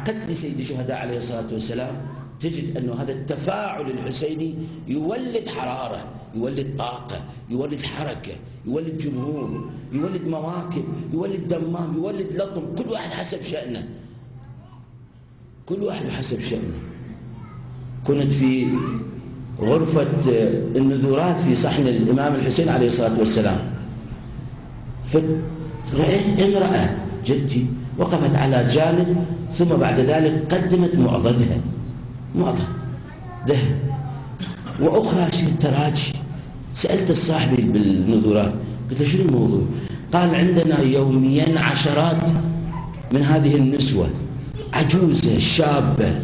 قتل سيد الشهداء عليه الصلاة والسلام تجد أنه هذا التفاعل الحسيني يولد حرارة، يولد طاقة، يولد حركة، يولد جمهور، يولد مواكب، يولد دمام، يولد لطم، كل واحد حسب شأنه، كل واحد حسب شأنه. كنت في غرفة النذورات في صحن الإمام الحسين عليه الصلاة والسلام، فرأيت امرأة جدي وقفت على جانب، ثم بعد ذلك قدمت معضدها، معضد ذهب، وأخرى شيء تراجي. سألت الصاحب بالنذورات قلت له شنو الموضوع؟ قال عندنا يوميا عشرات من هذه النسوة عجوزة شابة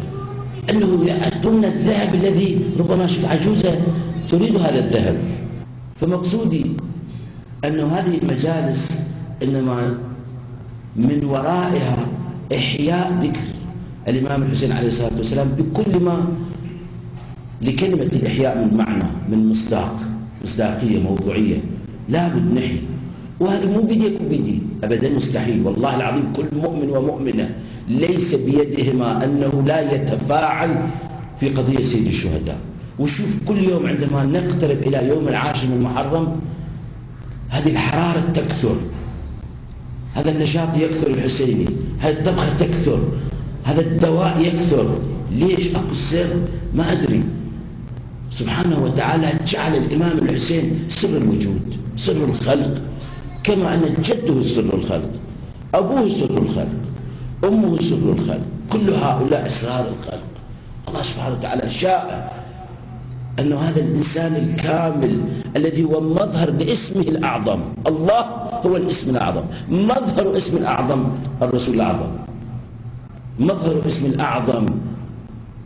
أنه يأتون الذهب الذي ربما شوف عجوزة تريد هذا الذهب. فمقصودي أن هذه المجالس إنما من ورائها إحياء ذكر الإمام الحسين عليه الصلاة والسلام بكل ما لكلمة الإحياء من معنى، من مصداقية، موضوعية، لابد نحيي. وهذا مو بيديك وبيدي أبدا، مستحيل والله العظيم. كل مؤمن ومؤمنة ليس بيدهما أنه لا يتفاعل في قضية سيد الشهداء. وشوف كل يوم عندما نقترب إلى يوم العاشر من محرم هذه الحرارة تكثر، هذا النشاط يكثر الحسيني، هذه الطبخة تكثر، هذا الدواء يكثر. ليش؟ أكو السر ما أدري. سبحانه وتعالى جعل الإمام الحسين سر الوجود، سر الخلق، كما أن جده سر الخلق، أبوه سر الخلق، أمه سر الخلق، كل هؤلاء أسرار الخلق. الله سبحانه وتعالى شاء أن هذا الإنسان الكامل الذي هو مظهر لاسمه الأعظم، الله هو الاسم الأعظم، مظهر اسم الأعظم الرسول الأعظم، مظهر اسم الأعظم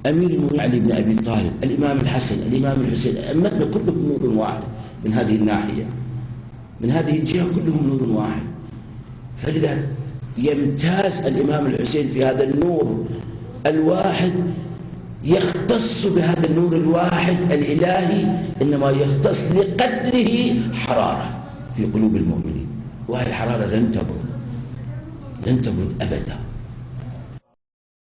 أمير المؤمنين علي بن أبي طالب، الإمام الحسن، الإمام الحسين، أئمتنا كلهم نور واحد من هذه الناحية، من هذه الجهة كلهم نور واحد. فلذا يمتاز الإمام الحسين في هذا النور الواحد، يختص بهذا النور الواحد الإلهي، إنما يختص لقدره حرارة في قلوب المؤمنين، وهذه الحرارة لن تبرد أبدا.